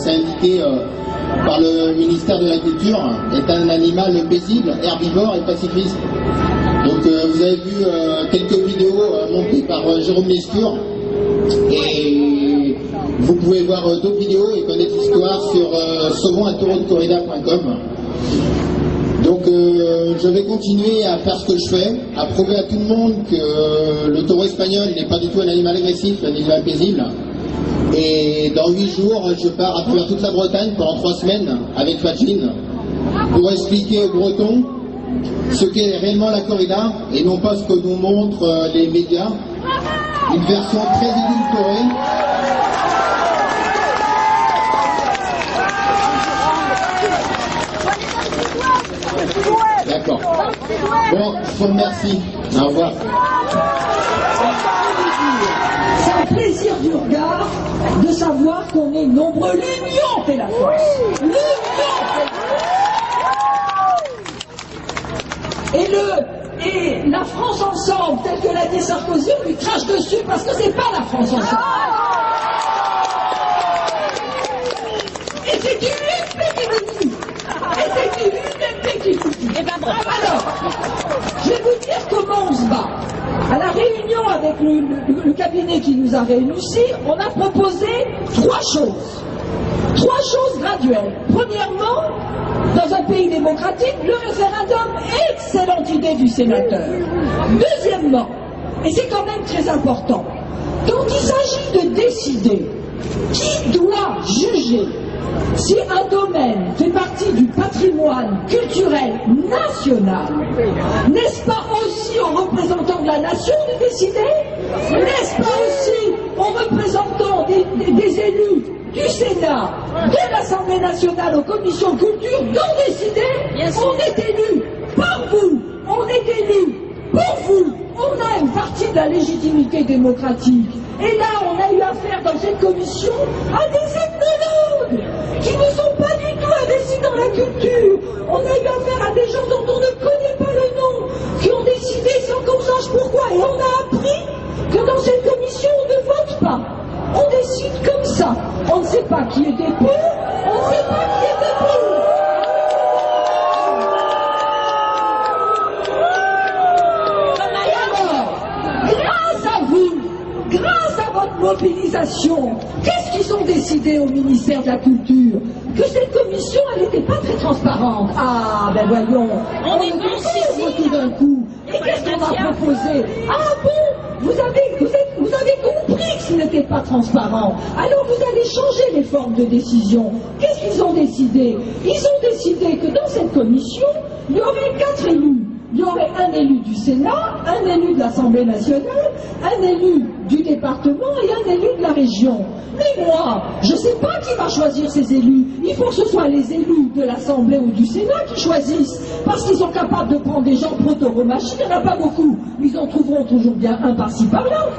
indiqué par le ministère de la Culture, est un animal paisible, herbivore et pacifiste. Donc vous avez vu quelques vidéos montées par Jérôme Lescure, et vous pouvez voir d'autres vidéos et connaître l'histoire sur sauvons-un-taureau-de-corrida.com. Donc je vais continuer à faire ce que je fais, à prouver à tout le monde que le taureau espagnol n'est pas du tout un animal agressif, un animal paisible. Et dans 8 jours, je pars à travers toute la Bretagne pendant 3 semaines avec Fadjin pour expliquer aux Bretons ce qu'est réellement la corrida et non pas ce que nous montrent les médias. Une version très édulcorée. D'accord. Bon, je vous remercie. Au revoir. C'est un plaisir du regard de savoir qu'on est nombreux. L'union fait la force. L'union fait la force. Et la France ensemble, telle que l'a dit Sarkozy, on lui crache dessus parce que c'est pas la France ensemble. Et c'est une UMP qui le dit. Et c'est une UMP qui le dit. Alors, je vais vous dire comment on se bat. À la réunion avec le cabinet qui nous a réunis, on a proposé 3 choses. 3 choses graduelles. Premièrement, dans un pays démocratique, le référendum, excellente idée du sénateur. Deuxièmement, et c'est quand même très important, quand il s'agit de décider qui doit juger si un domaine fait partie du patrimoine culturel national, n'est-ce pas aussi aux représentants de la nation de décider? N'est-ce pas aussi aux représentants des élus du Sénat, de l'Assemblée nationale, aux commissions culture d'en décider? On est élu par vous, on est élu pour vous. On a une partie de la légitimité démocratique. Et là, on a eu affaire dans cette commission à des ethnologues qui ne sont pas du tout investis dans la culture. On a eu affaire à des gens dont on ne connaît pas le nom, qui ont décidé sans qu'on sache pourquoi. Et on a appris que dans cette commission, on ne vote pas. On décide comme ça. On ne sait pas qui était pour, on ne sait pas qui était pour. Grâce à votre mobilisation, qu'est-ce qu'ils ont décidé au ministère de la Culture? Que cette commission, elle n'était pas très transparente. Ah, ben voyons, on est conscient tout d'un coup. Et qu'est-ce qu'on a proposé? Ah bon, vous avez compris que ce n'était pas transparent. Alors vous allez changer les formes de décision. Qu'est-ce qu'ils ont décidé? Ils ont décidé que dans cette commission, il y aurait 4 élus. Il y aurait un élu du Sénat, un élu de l'Assemblée nationale, un élu du département et un élu de la région. Mais moi, je ne sais pas qui va choisir ces élus. Il faut que ce soit les élus de l'Assemblée ou du Sénat qui choisissent, parce qu'ils sont capables de prendre des gens proto-remachis. Il n'y en a pas beaucoup, mais ils en trouveront toujours bien un par-ci par-là.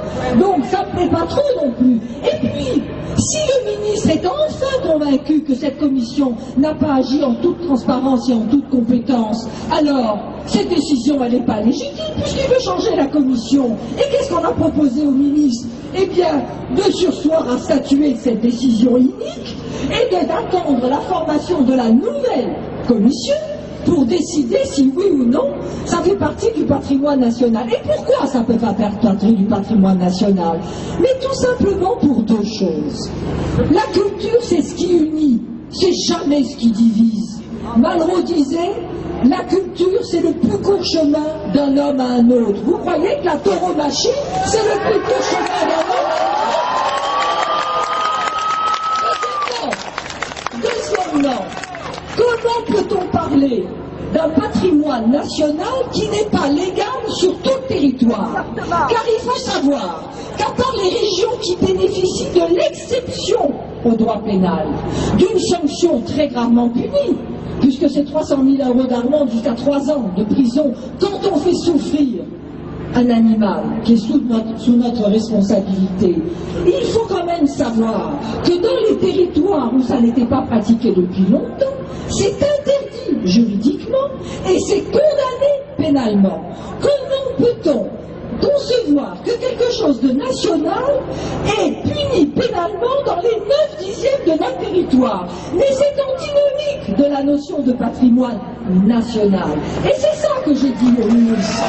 Donc ça ne plaît pas trop non plus. Et puis, si le ministre est enfin convaincu que cette commission n'a pas agi en toute transparence et en toute compétence, alors cette décision, elle n'est pas légitime puisqu'il veut changer la commission. Et qu'est-ce qu'on a proposé au ministre? Eh bien, de surseoir à statuer de cette décision inique et d'attendre la formation de la nouvelle commission pour décider si oui ou non ça fait partie du patrimoine national. Et pourquoi ça ne peut pas faire partie du patrimoine national? Mais tout simplement pour 2 choses. La culture, c'est ce qui unit, c'est jamais ce qui divise. Malraux disait, la culture, c'est le plus court chemin d'un homme à un autre. Vous croyez que la tauromachie, c'est le plus court chemin d'un homme à un autre? Deuxièmement, comment peut-on parler d'un patrimoine national qui n'est pas légal sur tout le territoire? Car il faut savoir qu'à part les régions qui bénéficient de l'exception au droit pénal, d'une sanction très gravement punie, puisque c'est 300 000 € d'amende jusqu'à 3 ans de prison quand on fait souffrir un animal qui est sous notre responsabilité. Il faut quand même savoir que dans les territoires où ça n'était pas pratiqué depuis longtemps, c'est interdit juridiquement et c'est condamné pénalement. Comment peut-on concevoir que quelque chose de national est puni pénalement dans les 9/10 de notre territoire. Mais c'est antinomique de la notion de patrimoine national. Et c'est ça que j'ai dit au ministre.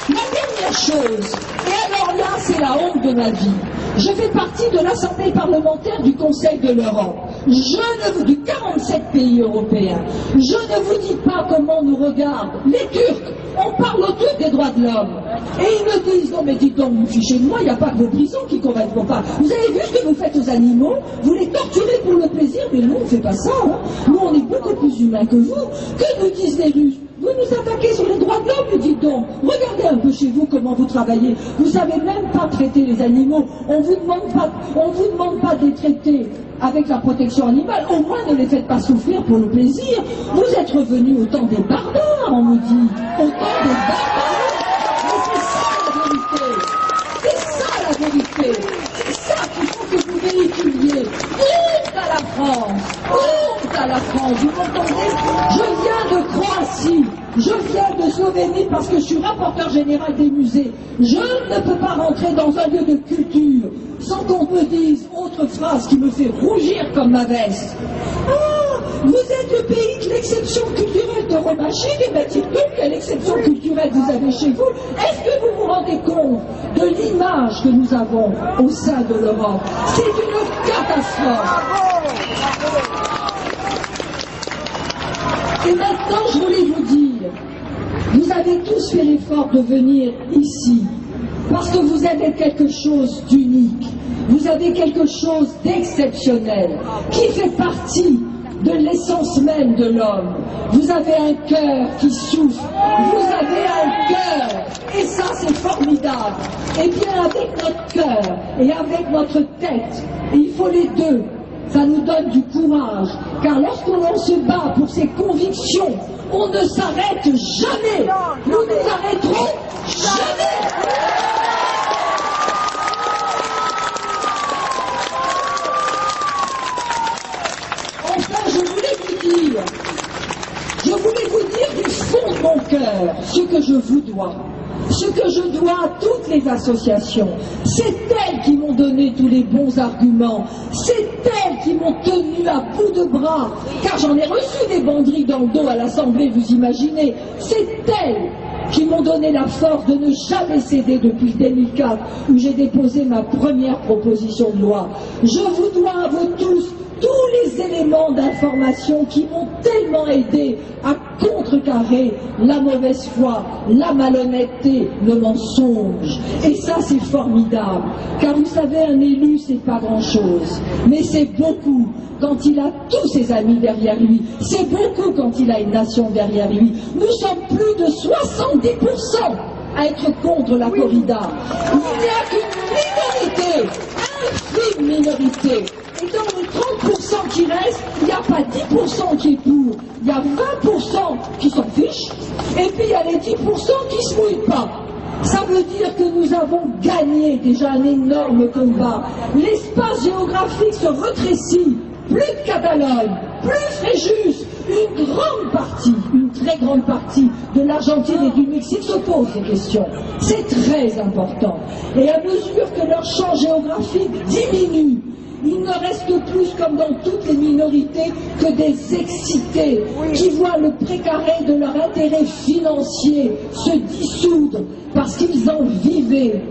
La dernière chose, et alors là c'est la honte de ma vie, je fais partie de l'Assemblée parlementaire du Conseil de l'Europe. Du 47 pays européens. Je ne vous dis pas comment nous regardent les Turcs. On parle aux Turcs des droits de l'homme. Et ils me disent, non mais dites donc, vous fichez de moi, il n'y a pas que vos prisons qui ne correspondent pas. Vous avez vu ce que vous faites aux animaux? Vous les torturez pour le plaisir, mais nous on ne fait pas ça. Hein. Nous on est beaucoup plus humains que vous. Que nous disent les Russes? Vous nous attaquez sur les droits de l'homme, lui dites donc. Regardez un peu chez vous comment vous travaillez. Vous savez même pas traiter les animaux. On vous demande pas de les traiter avec la protection animale. Au moins ne les faites pas souffrir pour le plaisir. Vous êtes revenus au temps des barbares, on nous dit. Au temps des barbares. Mais c'est ça la vérité. C'est ça la vérité. C'est ça qu'il faut que vous véhiculiez. Honte à la France. Honte à la France. Vous m'entendez? Je viens de Croatie. Je viens de Slovénie parce que je suis rapporteur général des musées. Je ne peux pas rentrer dans un lieu de culture sans qu'on me dise autre phrase qui me fait rougir comme ma veste. Ah, vous êtes le pays de l'exception culturelle de Romachik, et bien dites-donc quelle exception culturelle vous avez chez vous. Est-ce que vous vous rendez compte de l'image que nous avons au sein de l'Europe? C'est une catastrophe. Et maintenant, je voulais vous dire, vous avez tous fait l'effort de venir ici, parce que vous avez quelque chose d'unique, vous avez quelque chose d'exceptionnel, qui fait partie de l'essence même de l'homme. Vous avez un cœur qui souffle, vous avez un cœur, et ça c'est formidable. Et bien avec notre cœur et avec notre tête, il faut les deux. Ça nous donne du courage, car lorsqu'on se bat pour ses convictions, on ne s'arrête jamais. Nous nous arrêterons jamais. Enfin, je voulais vous dire du fond de mon cœur ce que je vous dois. Ce que je dois à toutes les associations, c'est elles qui m'ont donné tous les bons arguments, c'est elles qui m'ont tenu à bout de bras, car j'en ai reçu des banderies dans le dos à l'Assemblée, vous imaginez, c'est elles qui m'ont donné la force de ne jamais céder depuis 2004, où j'ai déposé ma première proposition de loi. Je vous dois à vous tous les éléments d'information qui m'ont tellement aidé à contrecarrer la mauvaise foi, la malhonnêteté, le mensonge. Et ça, c'est formidable. Car vous savez, un élu, c'est pas grand-chose. Mais c'est beaucoup quand il a tous ses amis derrière lui. C'est beaucoup quand il a une nation derrière lui. Nous sommes plus de 70% à être contre la corrida. Il n'y a qu'une minorité, infime minorité. Et dans les 30% qui restent, il n'y a pas 10% qui est pour, il y a 20% qui s'en fichent, et puis il y a les 10% qui ne se mouillent pas. Ça veut dire que nous avons gagné déjà un énorme combat. L'espace géographique se rétrécit, plus de Catalogne, plus Fréjus, une grande partie, une très grande partie de l'Argentine et du Mexique se pose des questions. C'est très important. Et à mesure que leur champ géographique diminue, il ne reste plus, comme dans toutes les minorités, que des excités qui voient le précaré de leur intérêt financier se dissoudre parce qu'ils en vivaient.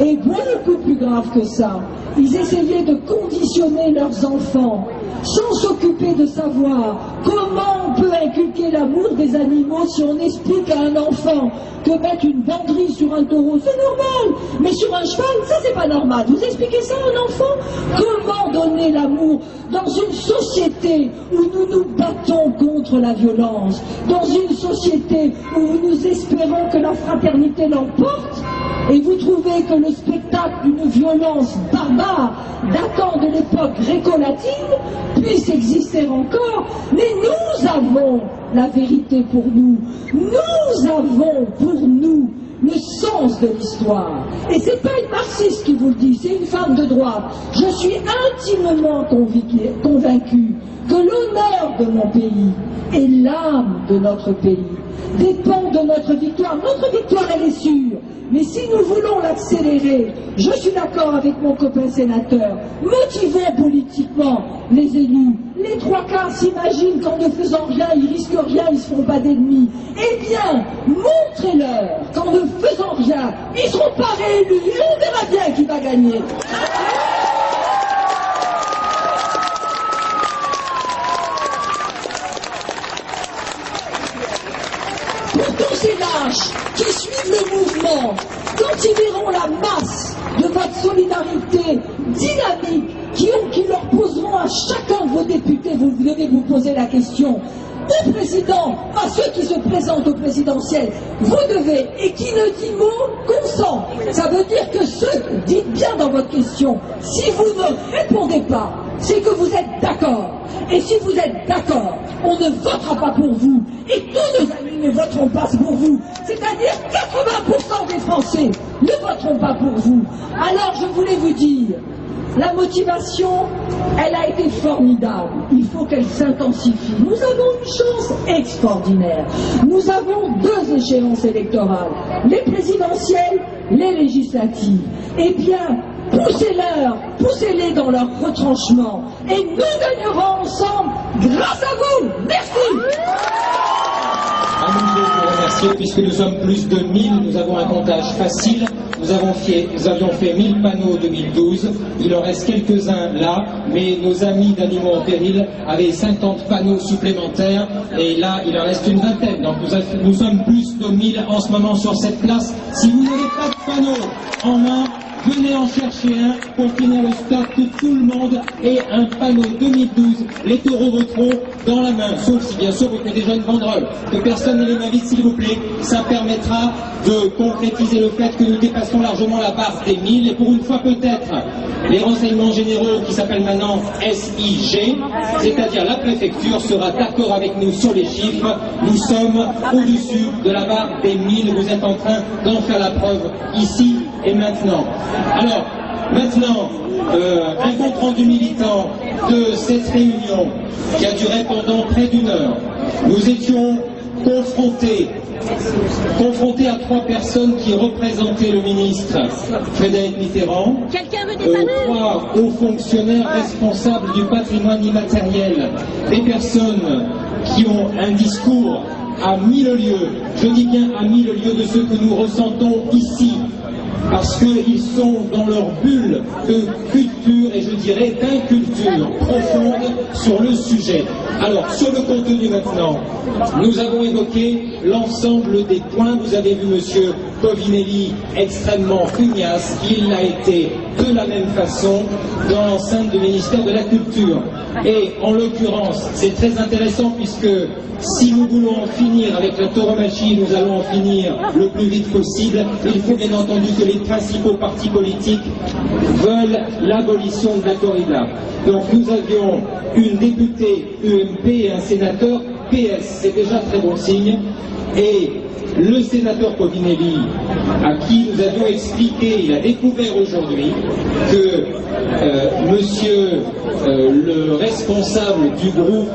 Et beaucoup plus grave que ça, ils essayaient de conditionner leurs enfants sans s'occuper de savoir comment on peut inculquer l'amour des animaux si on explique à un enfant que mettre une banderie sur un taureau, c'est normal, mais sur un cheval, ça c'est pas normal. Vous expliquez ça à un enfant? Comment donner l'amour dans une société où nous nous battons contre la violence, dans une société où nous espérons que la fraternité l'emporte? Et vous trouvez que le spectacle d'une violence barbare datant de l'époque gréco-latine puisse exister encore? Mais nous avons la vérité pour nous. Nous avons pour nous le sens de l'histoire. Et c'est pas une marxiste qui vous le dit, c'est une femme de droite. Je suis intimement convaincue que l'honneur de mon pays et l'âme de notre pays dépendent de notre victoire. Notre victoire, elle est sûre. Mais si nous voulons l'accélérer, je suis d'accord avec mon copain sénateur, motivons politiquement les élus. Les trois quarts s'imaginent qu'en ne faisant rien, ils risquent rien, ils ne se feront pas d'ennemis. Eh bien, montrez-leur qu'en ne faisant rien, ils ne seront pas réélus et on verra bien qui va gagner. Pour tous ces lâches qui suivent le mouvement, quand ils verront la masse de votre solidarité dynamique, qui leur poseront à chacun de vos députés, vous devez vous poser la question, au président, à ceux qui se présentent au présidentiel, vous devez, et qui ne dit mot, consent. Ça veut dire que dites bien dans votre question, si vous ne répondez pas, c'est que vous êtes d'accord. Et si vous êtes d'accord, on ne votera pas pour vous. Et tous nos amis ne voteront pas pour vous. C'est-à-dire 80% des Français ne voteront pas pour vous. Alors je voulais vous dire, la motivation, elle a été formidable. Il faut qu'elle s'intensifie. Nous avons une chance extraordinaire. Nous avons deux échéances électorales, les présidentielles, les législatives. Eh bien, poussez-les dans leur retranchement et nous gagnerons ensemble grâce à vous. Merci. À nous de vous remercier puisque nous sommes plus de 1000, nous avons un comptage facile. Nous avions fait 1000 panneaux en 2012, il en reste quelques-uns là, mais nos amis d'Animaux en péril avaient 50 panneaux supplémentaires, et là il en reste une vingtaine, donc nous sommes plus de 1000 en ce moment sur cette place. Si vous n'avez pas de panneau en main, venez en chercher un pour finir le stock que tout le monde ait un panneau 2012. Les taureaux voteront dans la main, sauf si bien sûr vous faites déjà une banderole. Que personne ne les mains vides s'il vous plaît. Ça permettra de concrétiser le fait que nous dépassons largement la barre des 1000 et pour une fois peut-être les renseignements généraux qui s'appellent maintenant SIG, c'est-à-dire la préfecture sera d'accord avec nous sur les chiffres. Nous sommes au-dessus de la barre des 1000. Vous êtes en train d'en faire la preuve ici et maintenant. Alors, maintenant, un compte rendu militant de cette réunion qui a duré pendant près d'une heure. Nous étions confrontés à trois personnes qui représentaient le ministre Frédéric Mitterrand, trois hauts fonctionnaires responsables du patrimoine immatériel, des personnes qui ont un discours à 1000 lieues, je dis bien à 1000 lieues de ce que nous ressentons ici, parce qu'ils sont dans leur bulle de culture et je dirais d'inculture profonde sur le sujet. Alors, sur le contenu maintenant, nous avons évoqué l'ensemble des points. Vous avez vu M. Povinelli extrêmement pugnace, il l'a été de la même façon dans l'enceinte du ministère de la Culture. Et en l'occurrence, c'est très intéressant puisque si nous voulons en finir avec la tauromachie, nous allons en finir le plus vite possible. Il faut bien entendu que les principaux partis politiques veulent l'abolition de la corrida. Donc nous avions une députée UMP et un sénateur PS, c'est déjà très bon signe. Et le sénateur Povinelli, à qui nous avions expliqué, il a découvert aujourd'hui que monsieur le responsable du groupe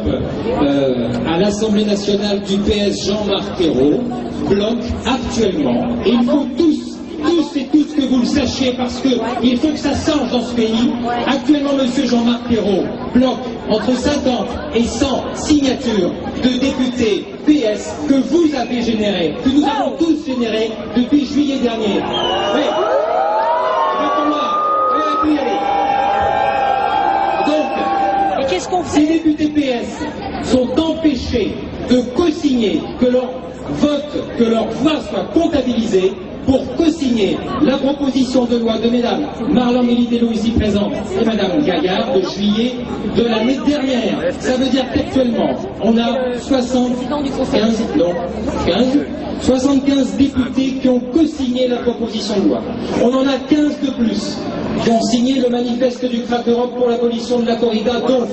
à l'Assemblée nationale du PS, Jean-Marc Ayrault, bloque actuellement, et il faut tous et toutes que vous le sachiez parce qu'il faut que ça change dans ce pays. Actuellement, monsieur Jean-Marc Ayrault bloque entre 50 et 100 signatures de députés PS que vous avez générés, que nous avons tous générés depuis juillet dernier. Oui. Donc, ces députés PS sont empêchés de co-signer, que leur vote, que leur voix soit comptabilisée pour co-signer la proposition de loi de mesdames Marlon Melitelo ici présente et madame Gaillard de juillet de l'année dernière. Ça veut dire qu'actuellement, on a 75 députés qui ont co-signé la proposition de loi. On en a 15 de plus. qui ont signé le manifeste du Crack Europe pour l'abolition de la corrida, donc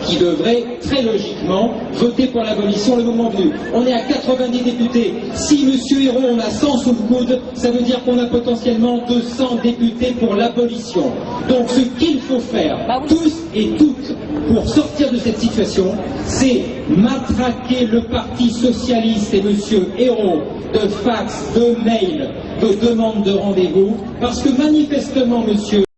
qui devraient très logiquement voter pour l'abolition le moment venu. On est à 90 députés. Si M. Hérault en a 100 sous le coude, ça veut dire qu'on a potentiellement 200 députés pour l'abolition. Donc ce qu'il faut faire, tous et toutes, pour sortir de cette situation, c'est matraquer le Parti socialiste et M. Hérault de fax, de mails, de demandes de rendez-vous, parce que manifestement, M.